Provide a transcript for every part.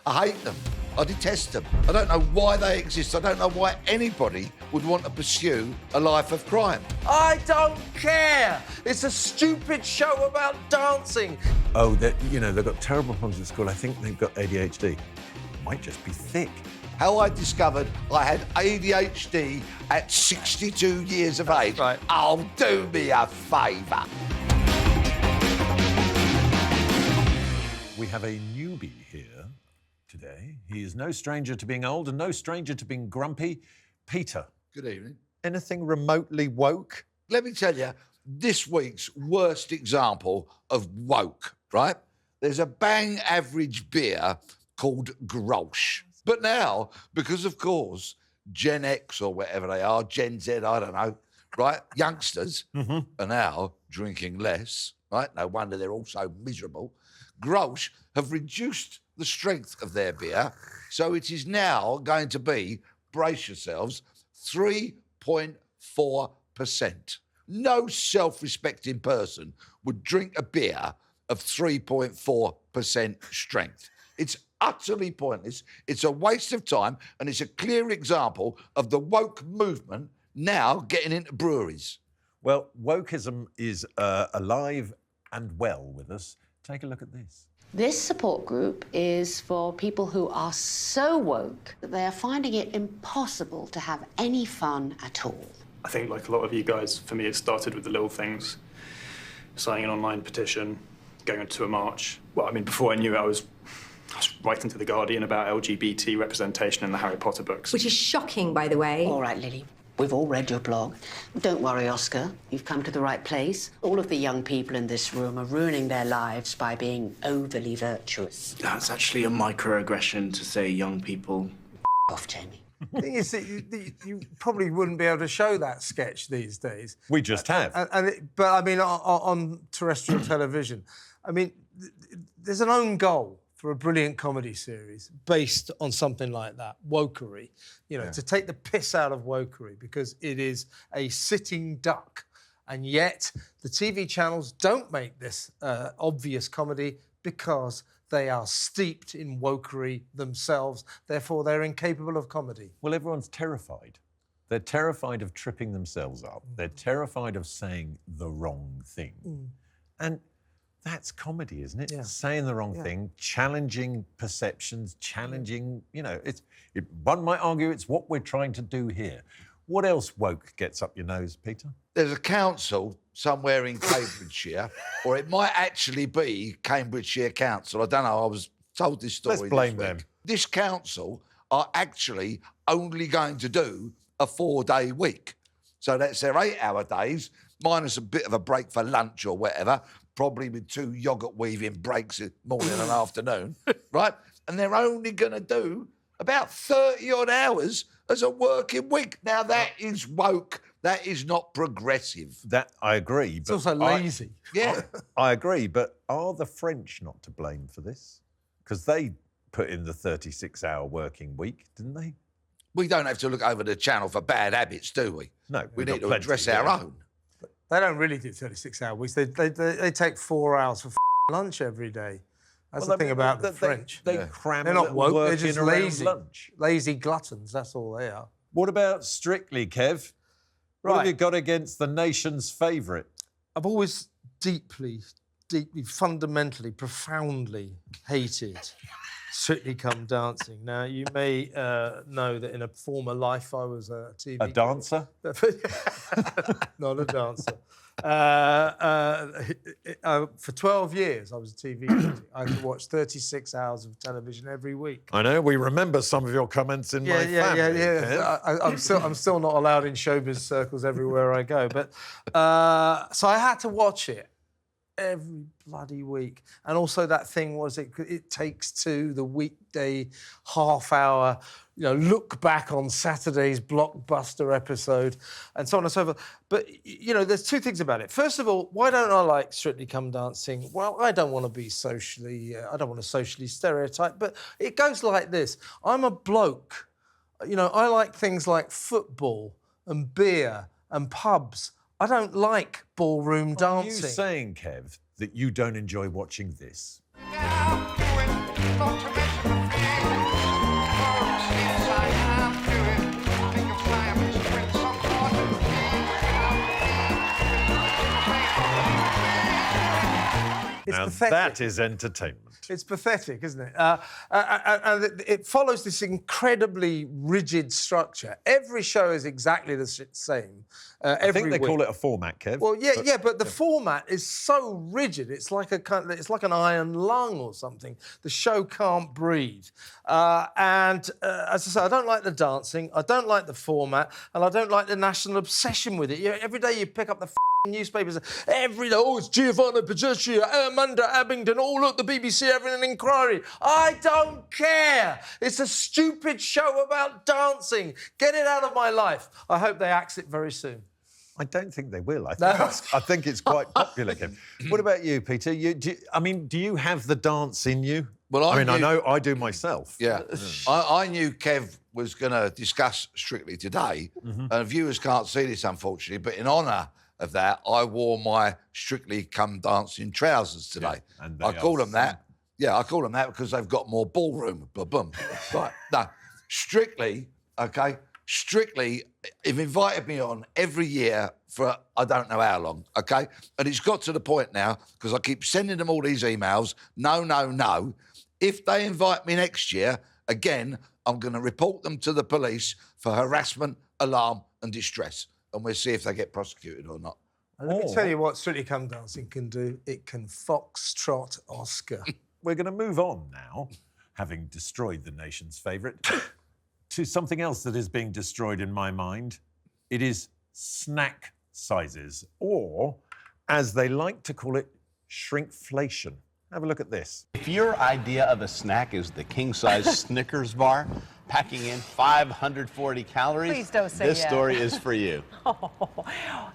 I hate them. I detest them. I don't know why they exist. I don't know why anybody would want to pursue a life of crime. I don't care. It's a stupid show about dancing. Oh, they've got terrible problems at school. I think they've got ADHD. Might just be thick. How I discovered I had ADHD at 62 years of age. Right. Oh, do me a favour. We have a newbie here today. He is no stranger to being old and no stranger to being grumpy. Peter. Good evening. Anything remotely woke? Let me tell you, this week's worst example of woke, right? There's a bang average beer called Grolsch. But now, because of course, Gen X or whatever they are, Gen Z, I don't know, right? Youngsters are now drinking less, right? No wonder they're all so miserable. Grolsch have reduced the strength of their beer, so it is now going to be, brace yourselves, 3.4%. No self-respecting person would drink a beer of 3.4% strength. It's utterly pointless, it's a waste of time, and it's a clear example of the woke movement now getting into breweries. Well, wokeism is alive and well with us. Take a look at this. This support group is for people who are so woke that they are finding it impossible to have any fun at all. I think, like a lot of you guys, for me, it started with the little things. Signing an online petition, going to a march. Well, I mean, before I knew it, I was writing to The Guardian about LGBT representation in the Harry Potter books. Which is shocking, by the way. All right, Lily, we've all read your blog. Don't worry, Oscar, you've come to the right place. All of the young people in this room are ruining their lives by being overly virtuous. That's actually a microaggression to say young people. Off, Jamie. The thing is that you probably wouldn't be able to show that sketch these days. We just have. But I mean, on terrestrial television, I mean, there's an own goal for a brilliant comedy series based on something like that, Wokery, to take the piss out of Wokery because it is a sitting duck. And yet the TV channels don't make this obvious comedy because they are steeped in wokery themselves. Therefore, they're incapable of comedy. Well, everyone's terrified. They're terrified of tripping themselves up. They're terrified of saying the wrong thing. And that's comedy, isn't it? Yeah. Saying the wrong thing, challenging perceptions, challenging, one might argue it's what we're trying to do here. What else woke gets up your nose, Peter? There's a council somewhere in Cambridgeshire, or it might actually be Cambridgeshire Council. I don't know, I was told this story. Let's blame this them. week. This council are actually only going to do a 4-day week. So that's their 8-hour days, minus a bit of a break for lunch or whatever, probably with 2 yoghurt weaving breaks morning and afternoon, right? And they're only going to do about 30-odd hours as a working week. Now, that is woke. That is not progressive. That I agree. It's also lazy. Yeah. I agree, but are the French not to blame for this? Because they put in the 36-hour working week, didn't they? We don't have to look over the channel for bad habits, do we? No. We we've need got to plenty address to do. our own. They don't really do 36-hour weeks. They take 4 hours for lunch every day. That's the thing about the French. They cram They're a not little woke, work they're just in around lazy. lunch. Lazy gluttons, that's all they are. What about Strictly, Kev? What have you got against the nation's favourite? I've always deeply, fundamentally, profoundly hated Strictly Come Dancing. Now, you may know that in a former life I was a TV... A dancer? Not a dancer. For 12 years, I was a TV critic. I could watch 36 hours of television every week. I know, we remember some of your comments in my family. Yeah. I'm still not allowed in showbiz circles everywhere I go. But so I had to watch it every bloody week. And also that thing was it takes two, the weekday half-hour, look back on Saturday's blockbuster episode and so on and so forth. But, there's two things about it. First of all, why don't I like Strictly Come Dancing? Well, I don't want to be socially stereotype, but it goes like this. I'm a bloke. I like things like football and beer and pubs. I don't like ballroom dancing. Are you saying, Kev, that you don't enjoy watching this? Now, you and not to mention the now pathetic. that is entertainment. It's pathetic, isn't it? And it follows this incredibly rigid structure. Every show is exactly the same. I think they call it a format, Kev. Well, but the format is so rigid. It's like it's like an iron lung or something. The show can't breathe. As I say, I don't like the dancing. I don't like the format, and I don't like the national obsession with it. Every day you pick up the newspapers, every day, it's Giovanna Pagliacci, Amanda Abingdon, look, the BBC having an inquiry. I don't care. It's a stupid show about dancing. Get it out of my life. I hope they axe it very soon. I don't think they will. I think it's quite popular, Kev. What about you, Peter? Do you have the dance in you? Well, I know I do myself. Yeah. I knew Kev was going to discuss Strictly today, and viewers can't see this, unfortunately, but in honour of that, I wore my Strictly Come Dancing trousers today. Yeah, and I call them that. Yeah, I call them that because they've got more ballroom. Boom. Right. No, Strictly, okay? Strictly have invited me on every year for I don't know how long, okay? And it's got to the point now, because I keep sending them all these emails, no. If they invite me next year, again, I'm going to report them to the police for harassment, alarm and distress. And we'll see if they get prosecuted or not. And let me tell you what Strictly Come Dancing can do. It can foxtrot Oscar. We're going to move on now, having destroyed the nation's favourite, to something else that is being destroyed in my mind. It is snack sizes, or, as they like to call it, shrinkflation. Have a look at this. If your idea of a snack is the king-size Snickers bar, packing in 540 calories, Please don't say this yes. story is for you.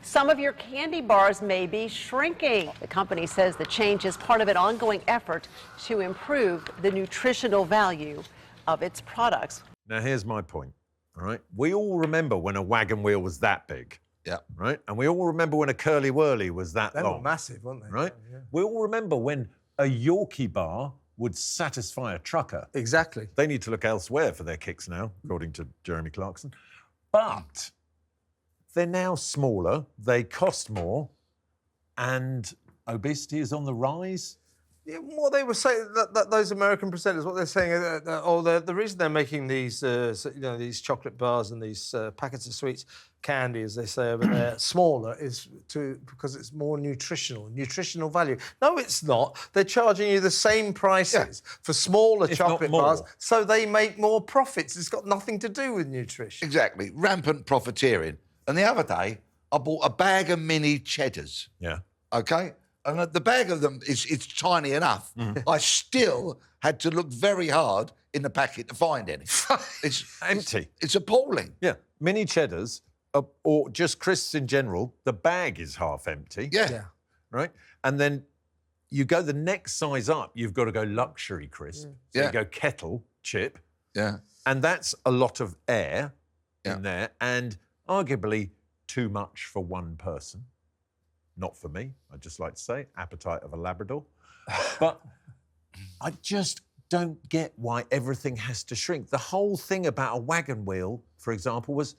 Some of your candy bars may be shrinking. The company says the change is part of an ongoing effort to improve the nutritional value of its products. Now, here's my point, all right? We all remember when a wagon wheel was that big. Yeah. Right? And we all remember when a curly whirly was that They long. were massive, weren't they? Right? Yeah. We all remember when a Yorkie bar would satisfy a trucker. Exactly. They need to look elsewhere for their kicks now, according to Jeremy Clarkson. But they're now smaller, they cost more, and obesity is on the rise. Yeah, well, they were saying that those American presenters, what they're saying, the reason they're making these, these chocolate bars and these packets of sweets, candy, as they say over there, smaller, is because it's more nutritional value. No, it's not. They're charging you the same prices for smaller If not chocolate more. bars, so they make more profits. It's got nothing to do with nutrition. Exactly. Rampant profiteering. And the other day, I bought a bag of mini cheddars. Yeah. Okay? And the bag of them it's tiny enough. I still had to look very hard in the packet to find any. It's Empty. It's appalling. Yeah. Mini cheddars, or just crisps in general, the bag is half empty. Yeah. Right? And then you go the next size up, you've got to go luxury crisp. So Yeah. you go kettle chip. Yeah. And that's a lot of air Yeah. in there, and arguably too much for one person. Not for me, I'd just like to say, appetite of a Labrador. But I just don't get why everything has to shrink. The whole thing about a wagon wheel, for example, was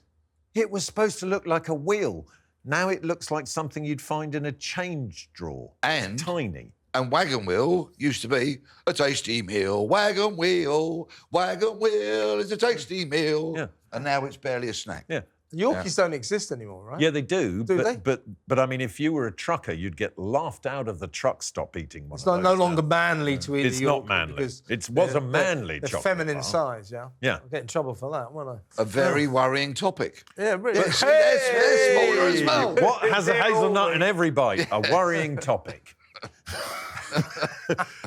it was supposed to look like a wheel. Now it looks like something you'd find in a change drawer. And- It's tiny. And wagon wheel used to be a tasty meal. Wagon wheel is a tasty meal. Yeah. And now it's barely a snack. Yeah. Yorkies don't exist anymore, right? Yeah, they do. Do but, they? But I mean, if you were a trucker, you'd get laughed out of the truck stop eating one It's of no those longer now. manly to eat It's a not Yorkie manly. because It was a they're- manly they're chocolate feminine bar. size, yeah? Yeah. I'll get in trouble for that, won't I? A very worrying topic. Yeah, really. But see, they're smaller as well. What has a hazelnut in every bite? A worrying topic.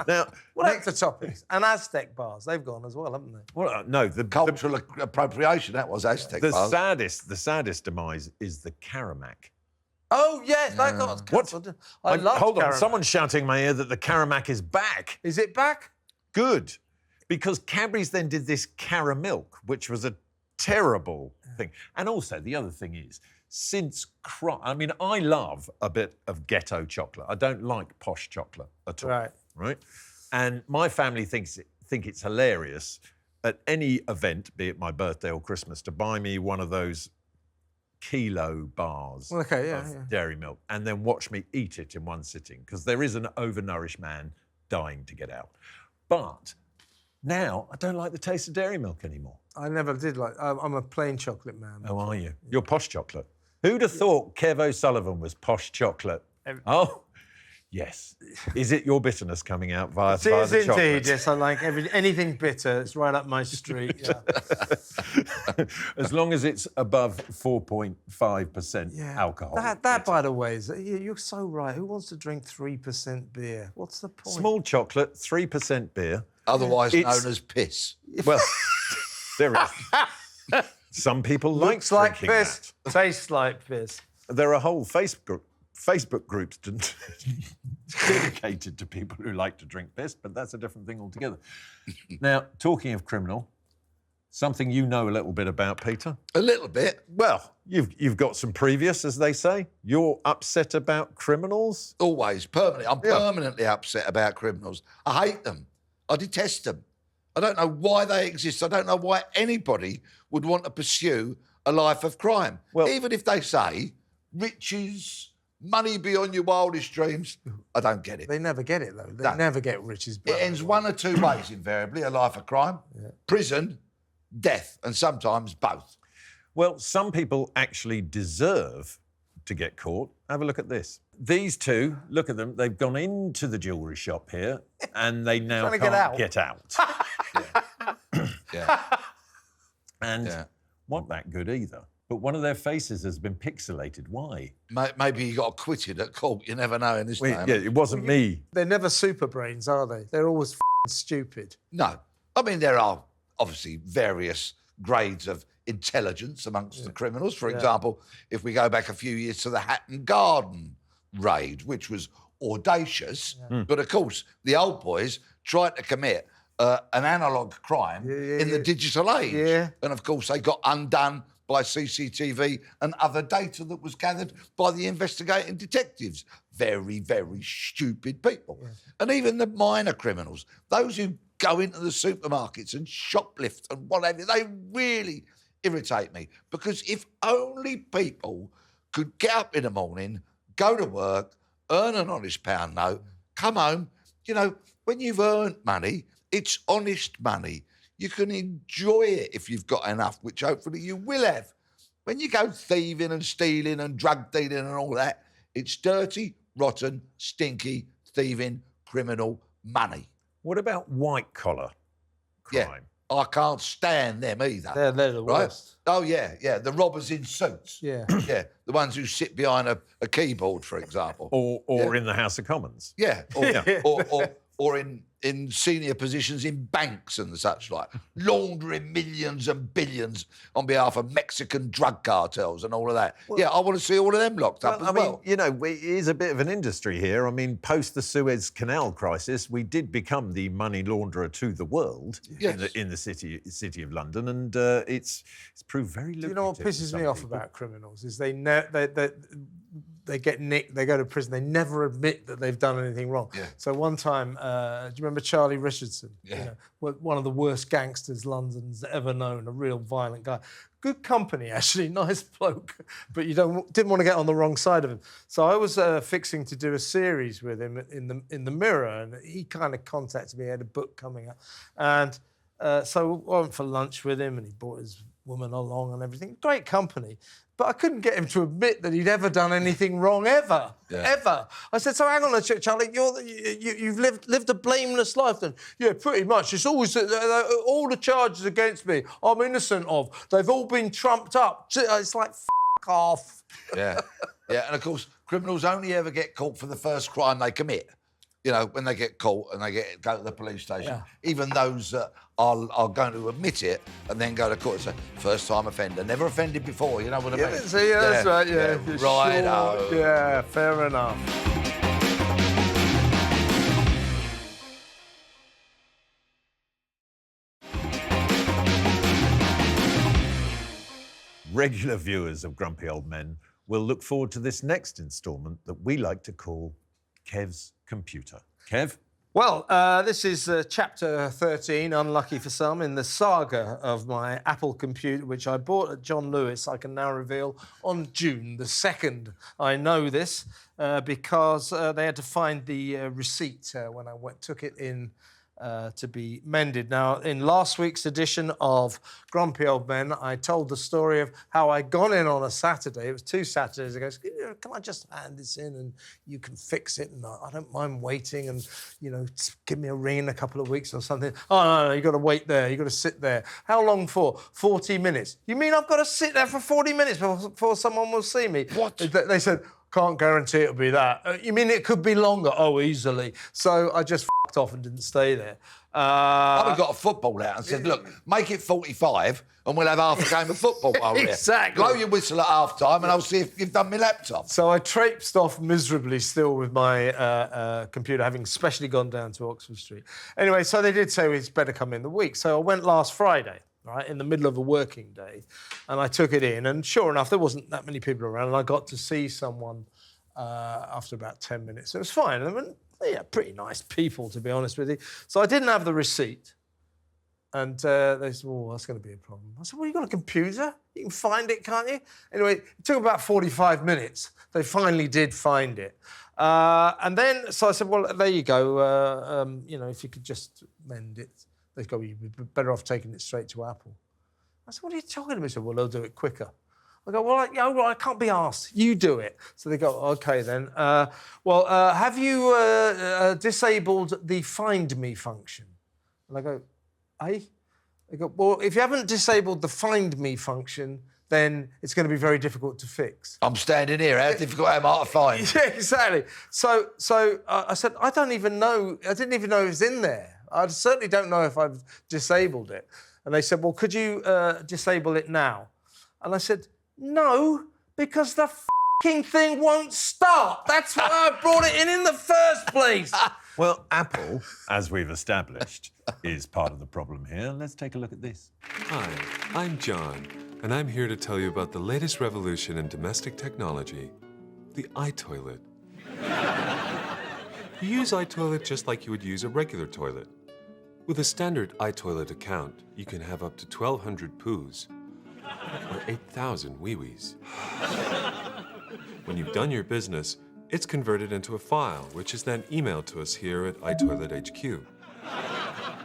Now, What else the topics? And Aztec bars, they've gone as well, haven't they? well, no, the Cultural appropriation, that was Aztec bars. saddest demise is the Karamak. Oh, yes, that got cancelled. I love Hold on, Karamak. someone's shouting in my ear that the Karamak is back. Is it back? Good, because Cadbury's then did this Caramilk, which was a terrible thing. And also, the other thing is, I mean, I love a bit of ghetto chocolate. I don't like posh chocolate at all. Right. And my family think it's hilarious at any event, be it my birthday or Christmas, to buy me one of those kilo bars Okay, yeah, of yeah. dairy milk and then watch me eat it in one sitting, because there is an overnourished man dying to get out. But now I don't like the taste of dairy milk anymore. I never did like. I'm a plain chocolate man. Oh, are you? You're posh chocolate. Who'd have thought Kev O'Sullivan was posh chocolate? Oh, yes. Is it your bitterness coming out via It the is indeed. chocolate? Yes, I like anything bitter. It's right up my street. Yeah. As long as it's above 4.5% alcohol. That, by the way, you're so right. Who wants to drink 3% beer? What's the point? Small chocolate, 3% beer. Otherwise known as piss. Well, there is. Some people Looks like drinking piss, tastes like piss. that. There are whole Facebook groups dedicated to people who like to drink piss, but that's a different thing altogether. Now, talking of criminal, something you know a little bit about, Peter. A little bit. Well, you've got some previous, as they say. You're upset about criminals? Always, permanently. I'm permanently upset about criminals. I hate them. I detest them. I don't know why they exist. I don't know why anybody would want to pursue a life of crime. Well- even if they say riches, money beyond your wildest dreams, I don't get it. They never get it, though. They No. never get riches. It ends one or two ways, invariably, a life of crime, prison, death, and sometimes both. Well, some people actually deserve to get caught. Have a look at this. These two, look at them, they've gone into the jewellery shop here and they now Trying to can't get out. Yeah. And Yeah. weren't that good either. But one of their faces has been pixelated. Why? Maybe he got acquitted at court. You never know in this Well, time. yeah, it wasn't me. They're never super brains, are they? They're always stupid. No. I mean, there are obviously various grades of intelligence amongst the criminals. For example, if we go back a few years to the Hatton Garden raid, which was audacious, but of course, the old boys tried to commit an analogue crime in the digital age. Yeah. And of course, they got undone by CCTV and other data that was gathered by the investigating detectives. Very, very stupid people. And even the minor criminals, those who go into the supermarkets and shoplift and whatever, they really irritate me. Because if only people could get up in the morning, go to work, earn an honest pound note, come home, you know, when you've earned money, it's honest money. You can enjoy it if you've got enough, which hopefully you will have. When you go thieving and stealing and drug dealing and all that, it's dirty, rotten, stinky, thieving, criminal money. What about white collar crime? Yeah, I can't stand them either. They're the right? worst. Oh, yeah, the robbers in suits. Yeah. Yeah, the ones who sit behind a keyboard, for example. Or in the House of Commons? Yeah, or in senior positions in banks and such like, laundering millions and billions on behalf of Mexican drug cartels and all of that. Yeah, I want to see all of them locked up as well. You know, it is a bit of an industry here. I mean, post the Suez Canal crisis, we did become the money launderer to the world in the city of London, and it's proved very lucrative. Do you know what pisses me off about criminals is they get nicked, they go to prison, they never admit that they've done anything wrong. Yeah. So one time, do you remember Charlie Richardson? Yeah. You know, one of the worst gangsters London's ever known, a real violent guy. Good company, actually, nice bloke, but you didn't want to get on the wrong side of him. So I was fixing to do a series with him in the Mirror, and he kind of contacted me. He had a book coming up, and so I went for lunch with him, and he brought his woman along and everything. Great company. But I couldn't get him to admit that he'd ever done anything wrong, ever. I said, so hang on a sec, Charlie, you've lived a blameless life then? Yeah, pretty much. It's always, all the charges against me I'm innocent of. They've all been trumped up. It's like, f*** off. Yeah, and of course, criminals only ever get caught for the first crime they commit. You know, when they get caught and they go to the police station, even those that are going to admit it and then go to court and say, first-time offender, never offended before, you know what I mean? That's right, yeah. Right, Sure. Yeah, fair enough. Regular viewers of Grumpy Old Men will look forward to this next instalment that we like to call Kev's Computer. Kev? Well, this is chapter 13, unlucky for some, in the saga of my Apple computer, which I bought at John Lewis, I can now reveal, on June the 2nd. I know this because they had to find the receipt when I took it in to be mended. Now, in last week's edition of Grumpy Old Men, I told the story of how I'd gone in on a Saturday. It was 2 Saturdays ago. Can I just hand this in and you can fix it? And I don't mind waiting and, give me a ring in a couple of weeks or something. Oh, no, you've got to wait there. You've got to sit there. How long for? 40 minutes. You mean I've got to sit there for 40 minutes before someone will see me? What? They said, can't guarantee it'll be that. You mean it could be longer? Oh, easily. So I just f***ed off and didn't stay there. I got a football out and said, look, make it 45 and we'll have half a game of football while we're Exactly. here. Blow your whistle at half-time and I'll see if you've done my laptop. So I traipsed off miserably still with my computer, having specially gone down to Oxford Street. Anyway, so they did say it's better come in the week. So I went last Friday, right, in the middle of a working day, and I took it in, and sure enough, there wasn't that many people around, and I got to see someone after about 10 minutes. It was fine. I mean, yeah, pretty nice people, to be honest with you. So I didn't have the receipt. And they said, oh, that's going to be a problem. I said, well, you got a computer? You can find it, can't you? Anyway, it took about 45 minutes. They finally did find it. And then, so I said, well, there you go. If you could just mend it. They go, you'd be better off taking it straight to Apple. I said, what are you talking about? They said, well, they'll do it quicker. I go, well, I can't be asked. You do it. So they go, OK, then. Have you disabled the Find Me function? And I go, eh? They go, well, if you haven't disabled the Find Me function, then it's going to be very difficult to fix. I'm standing here. How difficult am I to find? Yeah, exactly. So I said, I didn't even know it was in there. I certainly don't know if I've disabled it. And they said, well, could you disable it now? And I said, no, because the f***ing thing won't start. That's why I brought it in the first place. Well, Apple, as we've established, is part of the problem here. Let's take a look at this. Hi, I'm John, and I'm here to tell you about the latest revolution in domestic technology, the iToilet. You use iToilet just like you would use a regular toilet. With a standard iToilet account, you can have up to 1,200 poos, or 8,000 wee-wees. When you've done your business, it's converted into a file, which is then emailed to us here at iToilet HQ.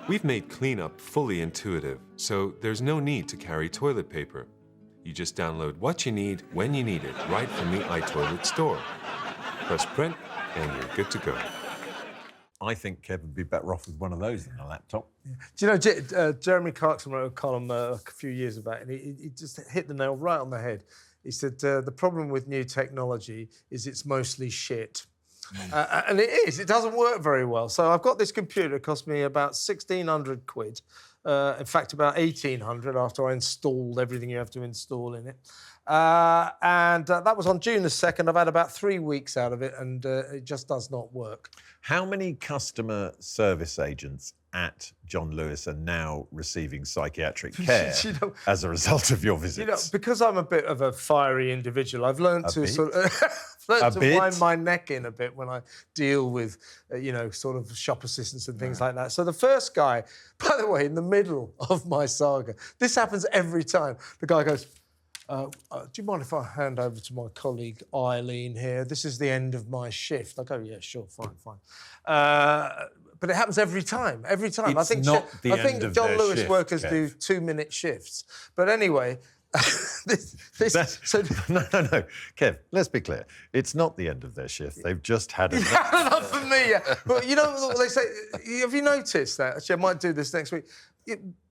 We've made cleanup fully intuitive, so there's no need to carry toilet paper. You just download what you need when you need it, right from the iToilet store. Press print, and you're good to go. I think Kev would be better off with one of those than a laptop. Yeah. Do you know, Jeremy Clarkson wrote a column a few years back, and he just hit the nail right on the head. He said, the problem with new technology is it's mostly shit. And it is. It doesn't work very well. So I've got this computer. It cost me about 1,600 quid. In fact, about 1,800 after I installed everything you have to install in it. That was on June the 2nd. I've had about 3 weeks out of it, and it just does not work. How many customer service agents at John Lewis are now receiving psychiatric care as a result of your visits? Because I'm a bit of a fiery individual, I've learned to sort of wind my neck in a bit when I deal with, sort of shop assistants and things like that. So the first guy, by the way, in the middle of my saga, this happens every time. The guy goes, do you mind if I hand over to my colleague Eileen here? This is the end of my shift. I go, yeah, sure, fine. But it happens every time. It's I think John Lewis shift, workers Kev. do 2-minute shifts. But anyway, No. Kev, let's be clear. It's not the end of their shift. They've just had enough. Had enough of me. Yeah. Well, you know what they say? Have you noticed that? Actually, I might do this next week.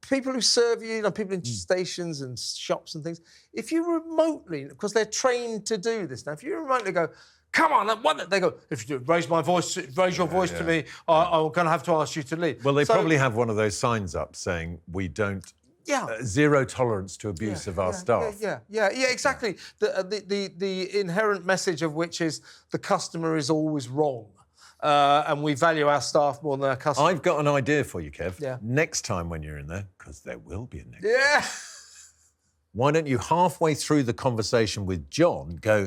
People who serve you, people in stations and shops and things, if you remotely, because they're trained to do this now, if you remotely go, come on, what? They go, if you do, raise your voice to me, I'm going to have to ask you to leave. Well, they probably have one of those signs up saying, we don't, zero tolerance to abuse of our staff. Yeah, exactly. The inherent message of which is the customer is always wrong. And we value our staff more than our customers. I've got an idea for you, Kev. Yeah. Next time when you're in there, because there will be a next time. Yeah. Why don't you, halfway through the conversation with John, go,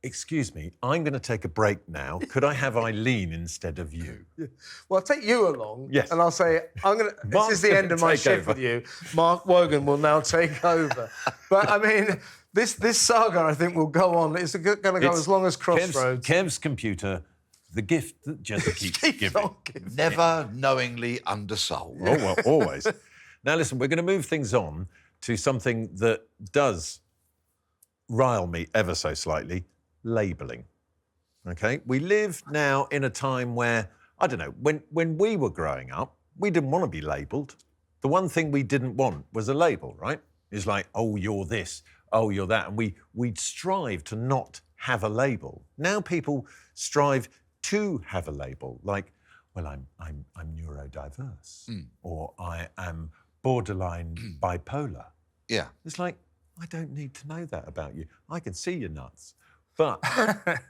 excuse me, I'm going to take a break now. Could I have Eileen instead of you? Well, I'll take you along, Yes. and I'll say, this Mark's is the gonna end of my take shift over. with you. Mark Wogan will now take over. But, I mean, this saga, I think, will go on. It's going to go as long as Crossroads. Kev's computer, the gift that just keeps giving. Never knowingly undersold. Oh, well, always. Now, listen, we're going to move things on to something that does rile me ever so slightly, labelling. OK? We live now in a time where, I don't know, when we were growing up, we didn't want to be labelled. The one thing we didn't want was a label, right? It's like, oh, you're this, oh, you're that. And we'd strive to not have a label. Now people strive to have a label, like, well, I'm neurodiverse, or I am borderline bipolar. Yeah. It's like, I don't need to know that about you. I can see you're nuts. But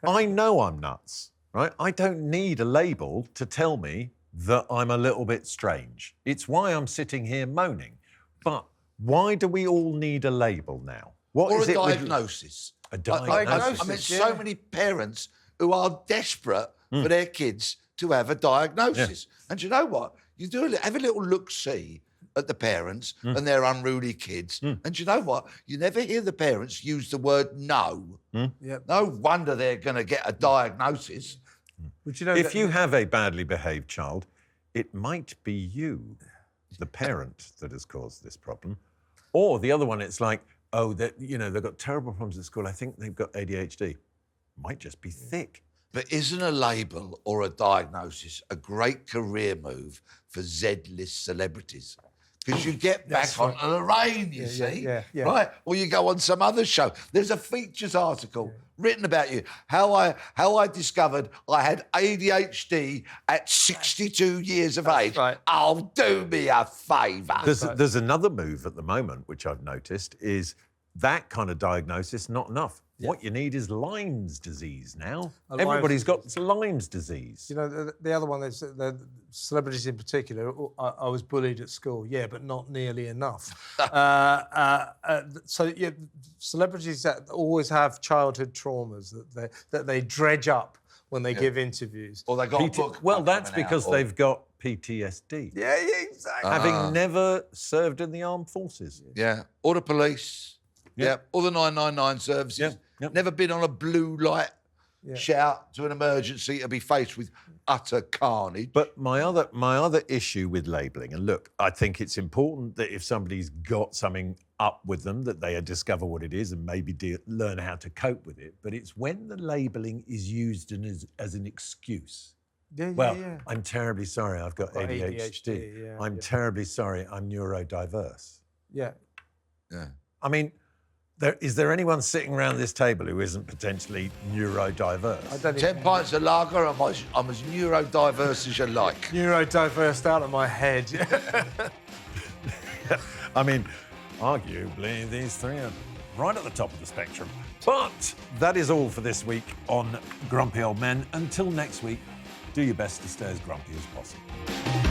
I know I'm nuts, right? I don't need a label to tell me that I'm a little bit strange. It's why I'm sitting here moaning. But why do we all need a label now? What Or is a it with- diagnosis. A I diagnosis. mean, so many parents who are desperate for their kids to have a diagnosis. And you know what? You have a little look-see at the parents and their unruly kids. And you know what? You never hear the parents use the word no. Yep. No wonder they're going to get a diagnosis. But you know If you have a badly behaved child, it might be you, the parent, that has caused this problem. Or the other one, it's like, oh, they've got terrible problems at school. I think they've got ADHD. Might just be thick. But isn't a label or a diagnosis a great career move for Z-list celebrities? Because you get back on Lorraine, you see, yeah. right? Or you go on some other show. There's a features article written about you, how I discovered I had ADHD at 62 years of age. right. Oh, do me a favour. There's another move at the moment, which I've noticed, is that kind of diagnosis not enough. What you need is Lyme's disease now. Everybody's got Lyme's disease. You know, the other one is the celebrities in particular. I was bullied at school, but not nearly enough. So celebrities that always have childhood traumas that they dredge up when they give interviews. Or they got a book. Well, that's coming because out, or- they've got PTSD. Yeah, exactly. Having never served in the armed forces. Yeah, or the police. Yeah, or the 999 services. Yep. Never been on a blue light shout to an emergency to be faced with utter carnage. But my other issue with labelling, and look, I think it's important that if somebody's got something up with them, that they discover what it is and maybe learn how to cope with it. But it's when the labelling is used as an excuse. I'm terribly sorry, I've got ADHD. I'm terribly sorry, I'm neurodiverse. Yeah. I mean, is there anyone sitting around this table who isn't potentially neurodiverse? I don't 10 pints of lager, I'm as neurodiverse as you like. Neurodiverse out of my head. I mean, arguably, these three are right at the top of the spectrum. But that is all for this week on Grumpy Old Men. Until next week, do your best to stay as grumpy as possible.